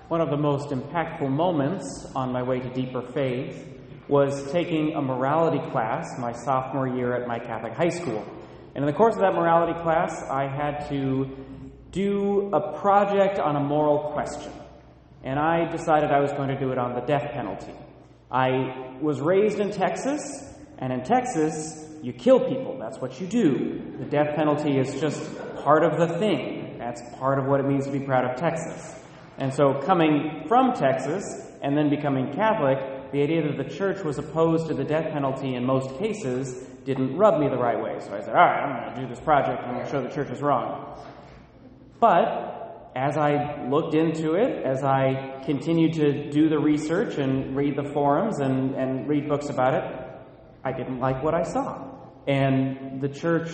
One of the most impactful moments on my way to deeper faith was taking a morality class my sophomore year at my Catholic high school. And in the course of that morality class, I had to do a project on a moral question. And I decided I was going to do it on the death penalty. I was raised in Texas, and in Texas, you kill people. That's what you do. The death penalty is just part of the thing. That's part of what it means to be proud of Texas. And so coming from Texas and then becoming Catholic, the idea that the church was opposed to the death penalty in most cases didn't rub me the right way. So I said, all right, I'm going to do this project and I'm going to show the church is wrong. But as I looked into it, as I continued to do the research and read the forums and read books about it, I didn't like what I saw. And the church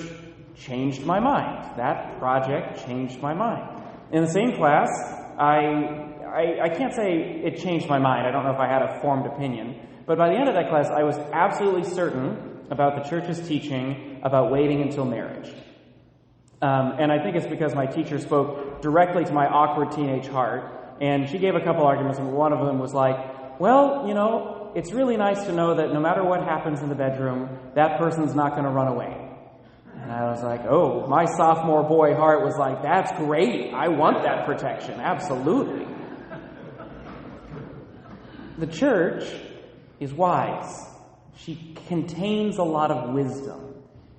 changed my mind. That project changed my mind. In the same class, I can't say it changed my mind. I don't know if I had a formed opinion. But by the end of that class, I was absolutely certain about the church's teaching about waiting until marriage. And I think it's because my teacher spoke directly to my awkward teenage heart. And she gave a couple arguments, and one of them was like, well, you know, it's really nice to know that no matter what happens in the bedroom, that person's not going to run away. And I was like, oh, my sophomore boy heart was like, that's great. I want that protection. Absolutely. The church is wise. She contains a lot of wisdom.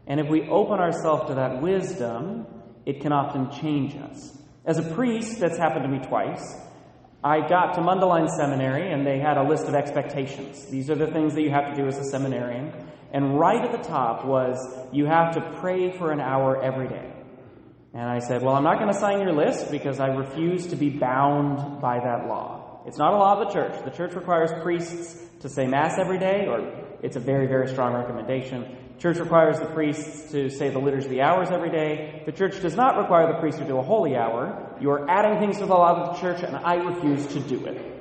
And if we open ourselves to that wisdom, it can often change us. As a priest, that's happened to me twice. I got to Mundelein Seminary, and they had a list of expectations. These are the things that you have to do as a seminarian. And right at the top was, you have to pray for an hour every day. And I said, well, I'm not going to sign your list because I refuse to be bound by that law. It's not a law of the church. The church requires priests to say Mass every day, or it's a very, very strong recommendation. The church requires the priests to say the Liturgy of the Hours every day. The church does not require the priest to do a holy hour. You are adding things to the law of the church, and I refuse to do it.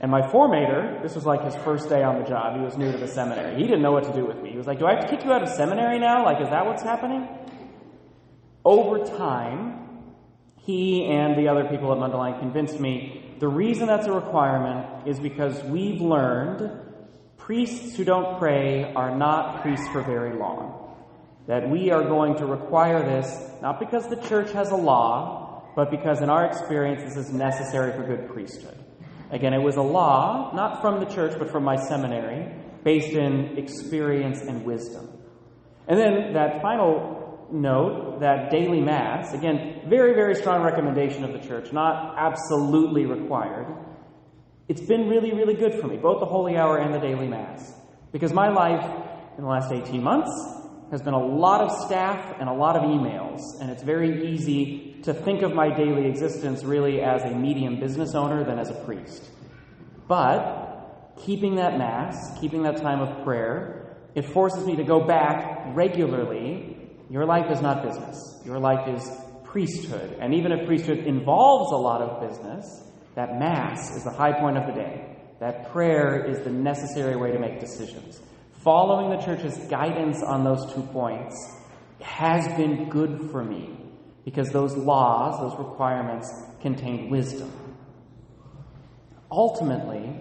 And my formator, this was like his first day on the job. He was new to the seminary. He didn't know what to do with me. He was like, do I have to kick you out of seminary now? Like, is that what's happening? Over time, he and the other people at Mundelein convinced me the reason that's a requirement is because we've learned priests who don't pray are not priests for very long. That we are going to require this, not because the church has a law, but because in our experience this is necessary for good priesthood. Again, it was a law, not from the church, but from my seminary, based in experience and wisdom. And then that final note, that daily Mass, again, very, very strong recommendation of the church, not absolutely required. It's been really, really good for me, both the Holy Hour and the daily Mass. Because my life in the last 18 months has been a lot of staff and a lot of emails, and it's very easy to think of my daily existence really as a medium business owner than as a priest. But keeping that Mass, keeping that time of prayer, it forces me to go back regularly. Your life is not business. Your life is priesthood. And even if priesthood involves a lot of business, that Mass is the high point of the day. That prayer is the necessary way to make decisions. Following the church's guidance on those 2 points has been good for me because those laws, those requirements, contain wisdom. Ultimately,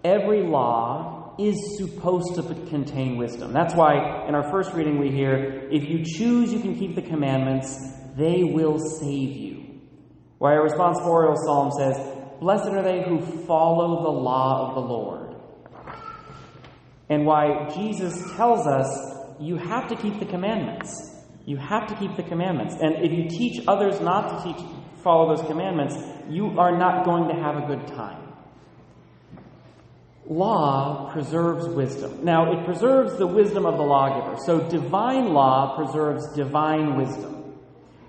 every law is supposed to contain wisdom. That's why in our first reading we hear, if you choose, you can keep the commandments, they will save you. Why our responsorial psalm says, blessed are they who follow the law of the Lord. And why Jesus tells us you have to keep the commandments. You have to keep the commandments. And if you teach others not to follow those commandments, you are not going to have a good time. Law preserves wisdom. Now, it preserves the wisdom of the lawgiver. So divine law preserves divine wisdom.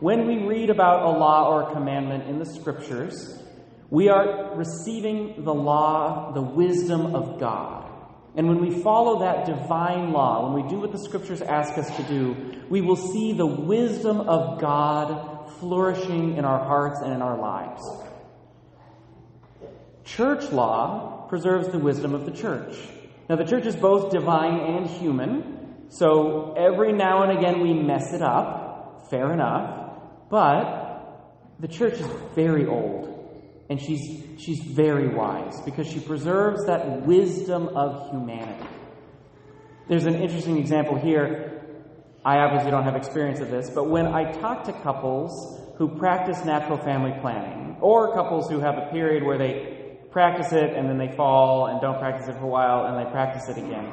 When we read about a law or a commandment in the Scriptures, we are receiving the law, the wisdom of God. And when we follow that divine law, when we do what the Scriptures ask us to do, we will see the wisdom of God flourishing in our hearts and in our lives. Church law preserves the wisdom of the church. Now, the church is both divine and human, so every now and again we mess it up, fair enough, but the church is very old. And she's very wise because she preserves that wisdom of humanity. There's an interesting example here. I obviously don't have experience of this, but when I talk to couples who practice natural family planning, or couples who have a period where they practice it and then they fall and don't practice it for a while and they practice it again,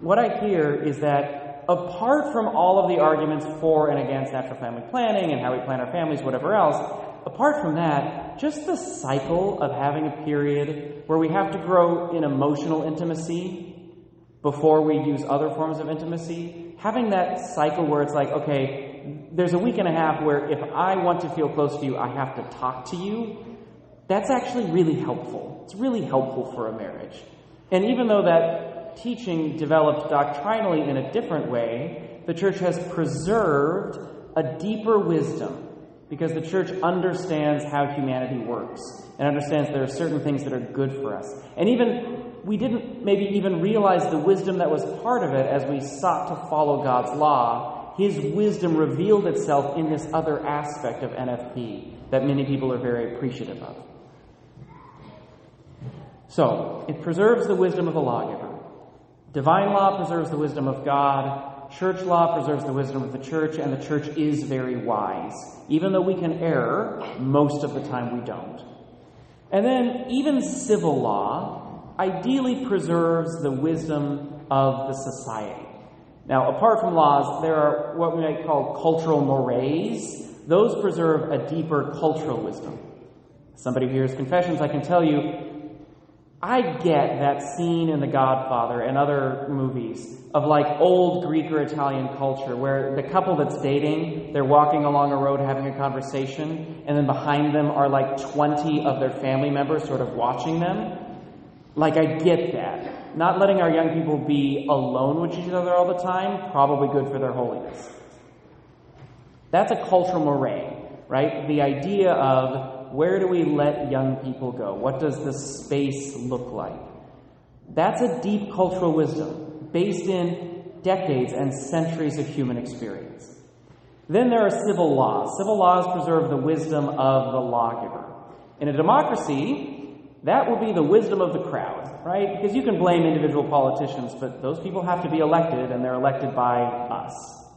what I hear is that apart from all of the arguments for and against natural family planning and how we plan our families, whatever else, apart from that, just the cycle of having a period where we have to grow in emotional intimacy before we use other forms of intimacy, having that cycle where it's like, okay, there's a week and a half where if I want to feel close to you, I have to talk to you, that's actually really helpful. It's really helpful for a marriage. And even though that teaching developed doctrinally in a different way, the church has preserved a deeper wisdom because the church understands how humanity works and understands there are certain things that are good for us. And even we didn't maybe even realize the wisdom that was part of it as we sought to follow God's law. His wisdom revealed itself in this other aspect of NFP that many people are very appreciative of. So, it preserves the wisdom of the lawgiver. Divine law preserves the wisdom of God. Church law preserves the wisdom of the church, and the church is very wise. Even though we can err, most of the time we don't. And then, even civil law ideally preserves the wisdom of the society. Now, apart from laws, there are what we might call cultural mores. Those preserve a deeper cultural wisdom. Somebody who hears confessions, I can tell you, I get that scene in The Godfather and other movies of like old Greek or Italian culture where the couple that's dating, they're walking along a road having a conversation, and then behind them are like 20 of their family members sort of watching them. Like, I get that. Not letting our young people be alone with each other all the time, probably good for their holiness. That's a cultural moray, right? The idea of where do we let young people go? What does the space look like? That's a deep cultural wisdom based in decades and centuries of human experience. Then there are civil laws. Civil laws preserve the wisdom of the lawgiver. In a democracy, that will be the wisdom of the crowd, right? Because you can blame individual politicians, but those people have to be elected, and they're elected by us.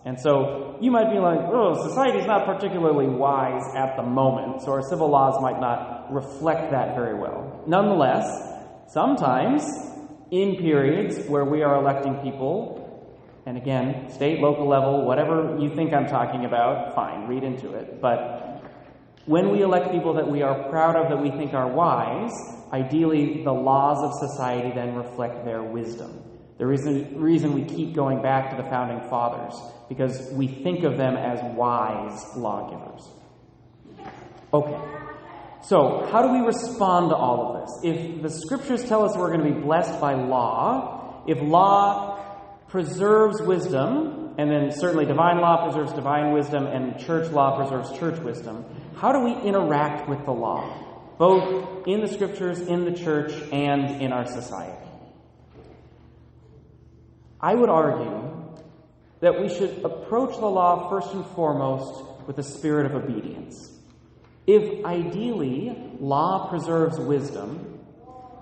And so you might be like, oh, society's not particularly wise at the moment, so our civil laws might not reflect that very well. Nonetheless, sometimes in periods where we are electing people, and again, state, local level, whatever you think I'm talking about, fine, read into it. But when we elect people that we are proud of, that we think are wise, ideally the laws of society then reflect their wisdom. The reason we keep going back to the founding fathers, because we think of them as wise lawgivers. Okay, so how do we respond to all of this? If the scriptures tell us we're going to be blessed by law, if law preserves wisdom, and then certainly divine law preserves divine wisdom, and church law preserves church wisdom, how do we interact with the law, both in the scriptures, in the church, and in our society? I would argue that we should approach the law first and foremost with a spirit of obedience. If ideally law preserves wisdom,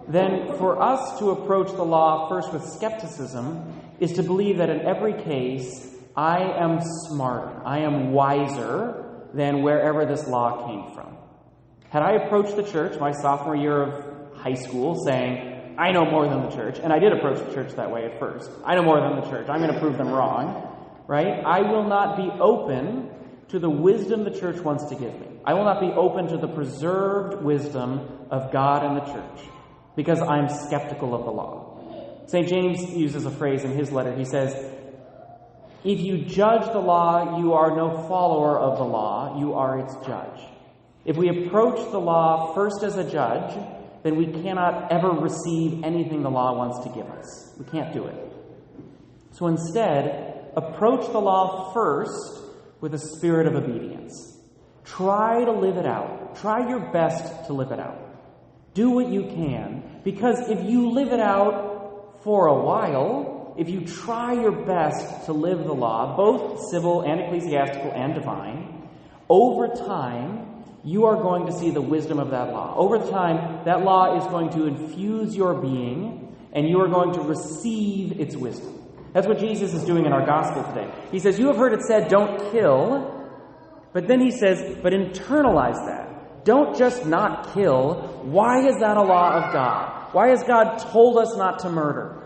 then for us to approach the law first with skepticism is to believe that in every case I am smarter, I am wiser than wherever this law came from. Had I approached the church my sophomore year of high school saying, I know more than the church, and I did approach the church that way at first. I know more than the church. I'm going to prove them wrong, right? I will not be open to the wisdom the church wants to give me. I will not be open to the preserved wisdom of God and the church because I'm skeptical of the law. St. James uses a phrase in his letter. He says, if you judge the law, you are no follower of the law, you are its judge. If we approach the law first as a judge, then we cannot ever receive anything the law wants to give us. We can't do it. So instead, approach the law first with a spirit of obedience. Try to live it out. Try your best to live it out. Do what you can, because if you live it out for a while, if you try your best to live the law, both civil and ecclesiastical and divine, over time, you are going to see the wisdom of that law. Over time, that law is going to infuse your being, and you are going to receive its wisdom. That's what Jesus is doing in our gospel today. He says, you have heard it said, don't kill. But then he says, but internalize that. Don't just not kill. Why is that a law of God? Why has God told us not to murder?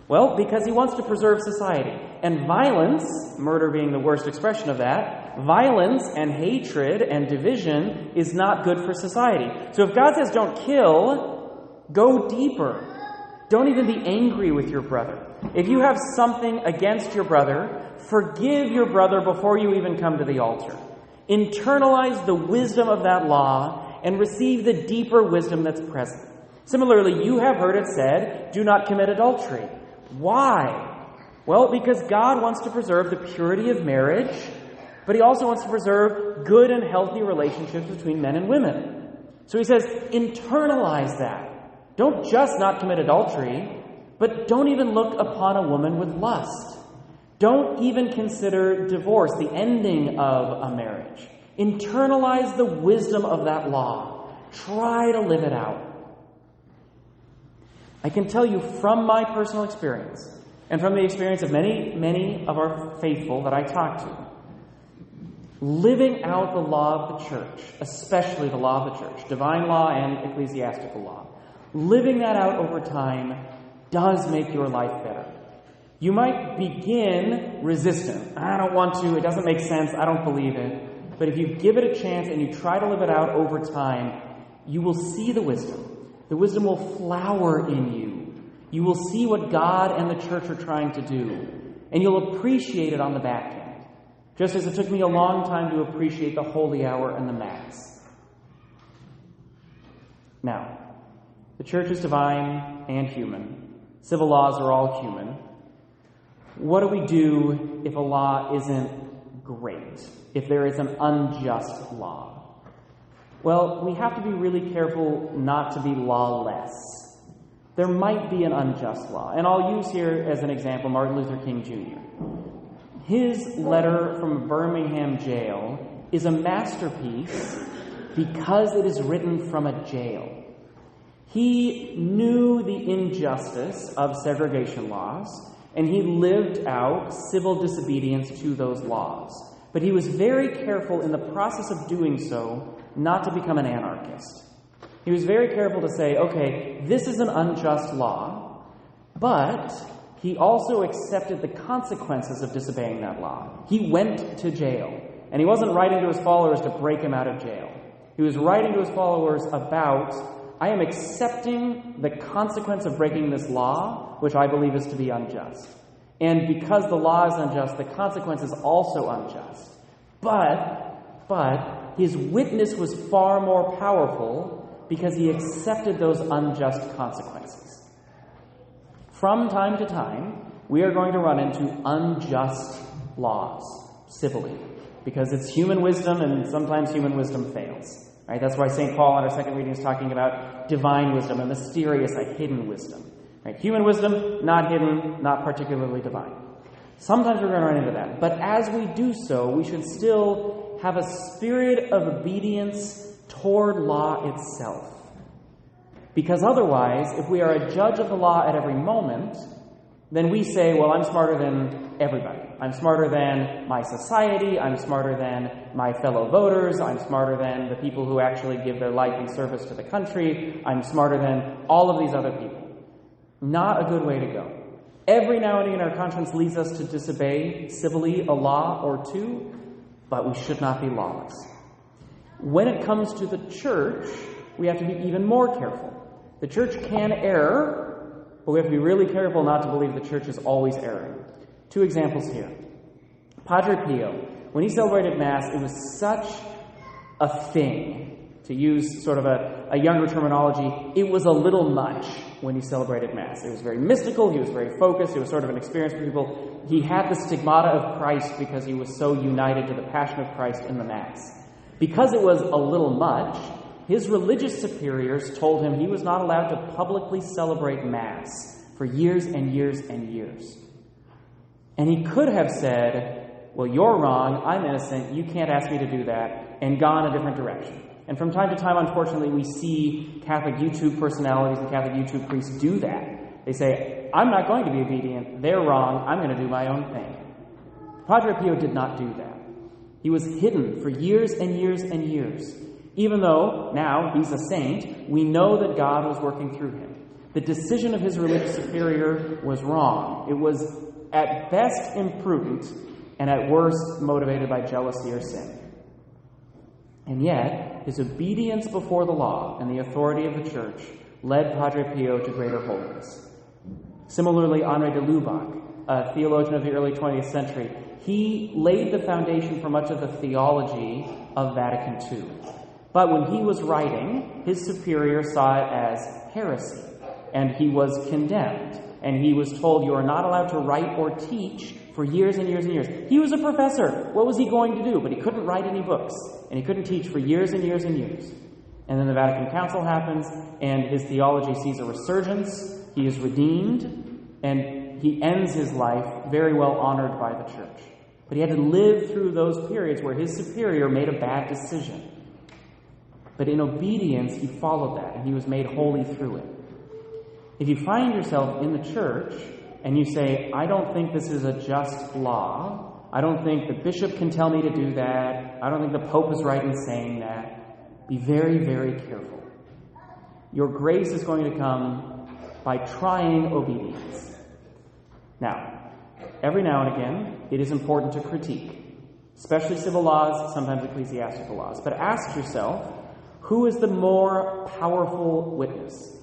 Well, because he wants to preserve society. And violence, murder being the worst expression of that, violence and hatred and division is not good for society. So if God says don't kill, go deeper. Don't even be angry with your brother. If you have something against your brother, forgive your brother before you even come to the altar. Internalize the wisdom of that law and receive the deeper wisdom that's present. Similarly, you have heard it said, do not commit adultery. Why? Well, because God wants to preserve the purity of marriage, but he also wants to preserve good and healthy relationships between men and women. So he says, internalize that. Don't just not commit adultery, but don't even look upon a woman with lust. Don't even consider divorce, the ending of a marriage. Internalize the wisdom of that law. Try to live it out. I can tell you from my personal experience, and from the experience of many of our faithful that I talk to, living out the law of the church, especially the law of the church, divine law and ecclesiastical law, living that out over time does make your life better. You might begin resistant. I don't want to, it doesn't make sense, I don't believe it. But if you give it a chance and you try to live it out over time, you will see the wisdom. The wisdom will flower in you. You will see what God and the church are trying to do. And you'll appreciate it on the back end. Just as it took me a long time to appreciate the holy hour and the Mass. Now, the church is divine and human. Civil laws are all human. What do we do if a law isn't great? If there is an unjust law? Well, we have to be really careful not to be lawless. There might be an unjust law. And I'll use here as an example Martin Luther King Jr. His letter from Birmingham jail is a masterpiece because it is written from a jail. He knew the injustice of segregation laws, and he lived out civil disobedience to those laws. But he was very careful in the process of doing so not to become an anarchist. He was very careful to say, okay, this is an unjust law, but he also accepted the consequences of disobeying that law. He went to jail, and he wasn't writing to his followers to break him out of jail. He was writing to his followers about, I am accepting the consequence of breaking this law, which I believe is to be unjust. And because the law is unjust, the consequence is also unjust. But his witness was far more powerful because he accepted those unjust consequences. From time to time, we are going to run into unjust laws, civilly, because it's human wisdom, and sometimes human wisdom fails. Right? That's why St. Paul in our second reading is talking about divine wisdom, a mysterious, a hidden wisdom. Right? Human wisdom, not hidden, not particularly divine. Sometimes we're going to run into that. But as we do so, we should still have a spirit of obedience toward law itself. Because otherwise, if we are a judge of the law at every moment, then we say, well, I'm smarter than everybody. I'm smarter than my society. I'm smarter than my fellow voters. I'm smarter than the people who actually give their life in service to the country. I'm smarter than all of these other people. Not a good way to go. Every now and again, our conscience leads us to disobey civilly a law or two, but we should not be lawless. When it comes to the church, we have to be even more careful. The church can err, but we have to be really careful not to believe the church is always erring. Two examples here. Padre Pio, when he celebrated Mass, it was such a thing. To use sort of a younger terminology, it was a little much when he celebrated Mass. It was very mystical, he was very focused, it was sort of an experience for people. He had the stigmata of Christ because he was so united to the passion of Christ in the Mass. Because it was a little much, his religious superiors told him he was not allowed to publicly celebrate Mass for years and years and years. And he could have said, well, you're wrong, I'm innocent, you can't ask me to do that, and gone a different direction. And from time to time, unfortunately, we see Catholic YouTube personalities and Catholic YouTube priests do that. They say, I'm not going to be obedient. They're wrong. I'm going to do my own thing. Padre Pio did not do that. He was hidden for years and years and years. Even though now he's a saint, we know that God was working through him. The decision of his religious superior was wrong. It was at best imprudent and at worst motivated by jealousy or sin. And yet, his obedience before the law and the authority of the Church led Padre Pio to greater holiness. Similarly, Henri de Lubac, a theologian of the early 20th century, he laid the foundation for much of the theology of Vatican II. But when he was writing, his superior saw it as heresy, and he was condemned. And he was told, you are not allowed to write or teach for years and years and years. He was a professor. What was he going to do? But he couldn't write any books, and he couldn't teach for years and years and years. And then the Vatican Council happens, and his theology sees a resurgence. He is redeemed, and he ends his life very well honored by the Church. But he had to live through those periods where his superior made a bad decision. But in obedience, he followed that, and he was made holy through it. If you find yourself in the Church, and you say, I don't think this is a just law, I don't think the bishop can tell me to do that, I don't think the Pope is right in saying that, be very, very careful. Your grace is going to come by trying obedience. Now, every now and again, it is important to critique, especially civil laws, sometimes ecclesiastical laws. But ask yourself, who is the more powerful witness?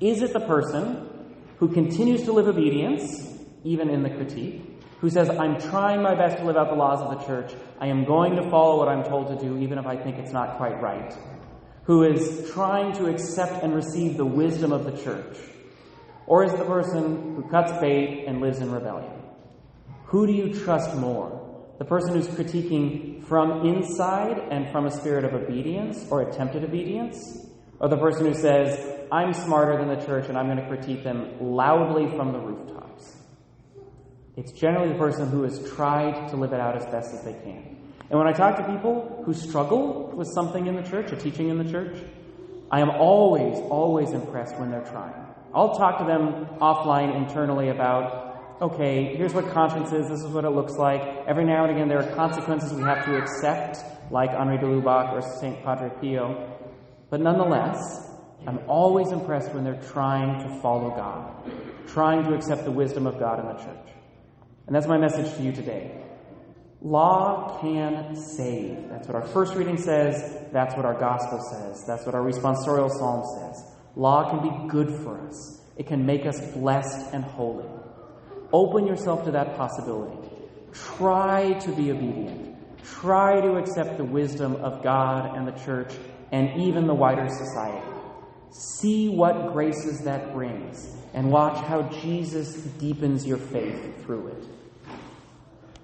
Is it the person who continues to live obedience, even in the critique, who says, I'm trying my best to live out the laws of the Church, I am going to follow what I'm told to do, even if I think it's not quite right, who is trying to accept and receive the wisdom of the Church? Or is it the person who cuts bait and lives in rebellion? Who do you trust more? The person who's critiquing from inside and from a spirit of obedience or attempted obedience? Or the person who says, I'm smarter than the Church and I'm going to critique them loudly from the rooftops? It's generally the person who has tried to live it out as best as they can. And when I talk to people who struggle with something in the Church, a teaching in the Church, I am always, always impressed when they're trying. I'll talk to them offline internally about, okay, here's what conscience is, this is what it looks like. Every now and again there are consequences we have to accept, like Henri de Lubac or St. Padre Pio. But nonetheless, I'm always impressed when they're trying to follow God, trying to accept the wisdom of God in the Church. And that's my message to you today. Law can save. That's what our first reading says. That's what our gospel says. That's what our responsorial psalm says. Law can be good for us. It can make us blessed and holy. Open yourself to that possibility. Try to be obedient. Try to accept the wisdom of God and the Church and even the wider society. See what graces that brings and watch how Jesus deepens your faith through it.